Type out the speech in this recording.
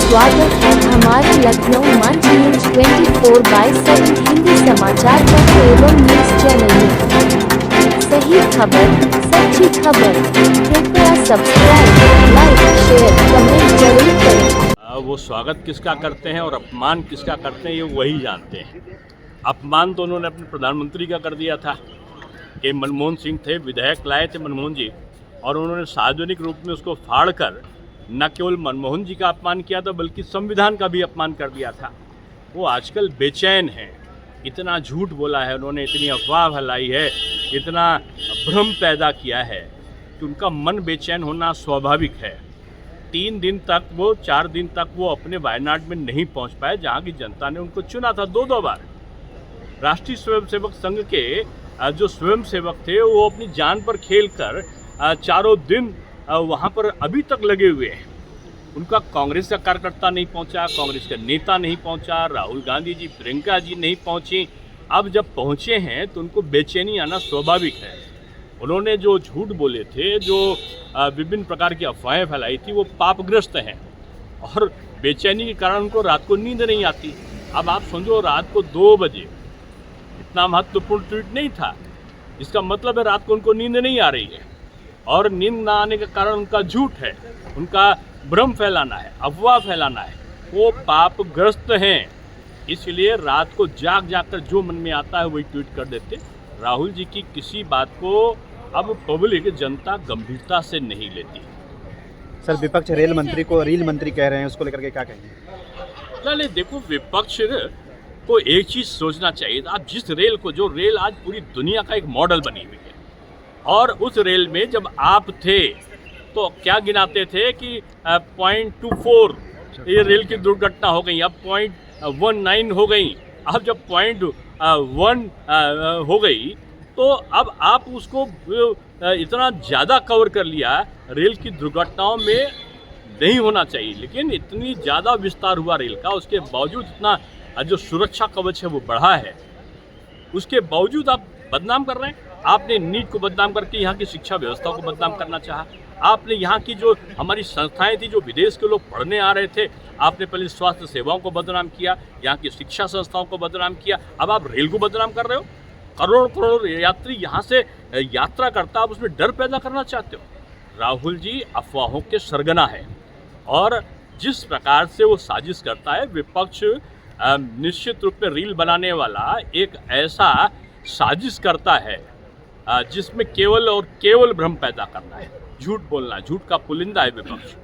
स्वागत है हमारे लखनऊ मंच न्यूज 24/7 हिंदी समाचार पत्र एवं न्यूज चैनल में। सही खबर, सच्ची खबर। कृपया सब्सक्राइब, लाइक, शेयर, कमेंट जरूर करें। वो स्वागत किसका करते हैं और अपमान किसका करते हैं ये वही जानते हैं। अपमान तो उन्होंने अपने प्रधानमंत्री का कर दिया था कि मनमोहन सिंह थे, विधायक लाए थे मनमोहन जी, और उन्होंने सार्वजनिक रूप में उसको फाड़ कर न केवल मनमोहन जी का अपमान किया था बल्कि संविधान का भी अपमान कर दिया था। वो आजकल बेचैन हैं, इतना झूठ बोला है उन्होंने, इतनी अफवाह फैलाई है, इतना भ्रम पैदा किया है कि उनका मन बेचैन होना स्वाभाविक है। 4 दिन तक वो अपने वायनाड में नहीं पहुंच पाए जहां की जनता ने उनको चुना था 2 बार। राष्ट्रीय स्वयंसेवक संघ के जो स्वयंसेवक थे वो अपनी जान पर खेल कर 4 दिन वहाँ पर अभी तक लगे हुए हैं। उनका कांग्रेस का कार्यकर्ता नहीं पहुँचा, कांग्रेस का नेता नहीं पहुँचा, राहुल गांधी जी, प्रियंका जी नहीं पहुँची। अब जब पहुँचे हैं तो उनको बेचैनी आना स्वाभाविक है। उन्होंने जो झूठ बोले थे, जो विभिन्न प्रकार की अफवाहें फैलाई थी, वो पापग्रस्त हैं और बेचैनी के कारण उनको रात को नींद नहीं आती। अब आप समझो रात को 2 बजे, इतना महत्वपूर्ण ट्वीट नहीं था, इसका मतलब है रात को उनको नींद नहीं आ रही है और नींद ना आने का कारण उनका झूठ है, उनका भ्रम फैलाना है, अफवाह फैलाना है। वो पापग्रस्त हैं, इसलिए रात को जाग कर जो मन में आता है वही ट्वीट कर देते। राहुल जी की किसी बात को अब पब्लिक जनता गंभीरता से नहीं लेती। सर, विपक्ष रेल मंत्री को रील मंत्री कह रहे हैं, उसको लेकर के क्या कहेंगे? चलिए देखो, विपक्ष को एक चीज़ सोचना चाहिए था। जिस रेल को, जो रेल आज पूरी दुनिया का एक मॉडल बनी हुई है, और उस रेल में जब आप थे तो क्या गिनाते थे कि 0.24 ये रेल की दुर्घटना हो गई, अब 0.19 हो गई। अब जब 0.1 हो गई तो अब आप उसको इतना ज़्यादा कवर कर लिया। रेल की दुर्घटनाओं में नहीं होना चाहिए, लेकिन इतनी ज़्यादा विस्तार हुआ रेल का, उसके बावजूद इतना जो सुरक्षा कवच है वो बढ़ा है, उसके बावजूद आप बदनाम कर रहे हैं। आपने नीट को बदनाम करके यहाँ की शिक्षा व्यवस्था को बदनाम करना चाहा। आपने यहाँ की जो हमारी संस्थाएं थी, जो विदेश के लोग पढ़ने आ रहे थे, आपने पहले स्वास्थ्य सेवाओं को बदनाम किया, यहाँ की शिक्षा संस्थाओं को बदनाम किया। अब आप रेल को बदनाम कर रहे हो। करोड़ यात्री यहाँ से यात्रा करता, आप उसमें डर पैदा करना चाहते हो। राहुल जी अफवाहों के सरगना है और जिस प्रकार से वो साजिश करता है, विपक्ष निश्चित रूप में रील बनाने वाला एक ऐसा साजिश करता है जिसमें केवल और केवल भ्रम पैदा करना है, झूठ बोलना, झूठ का पुलिंदा है विपक्ष।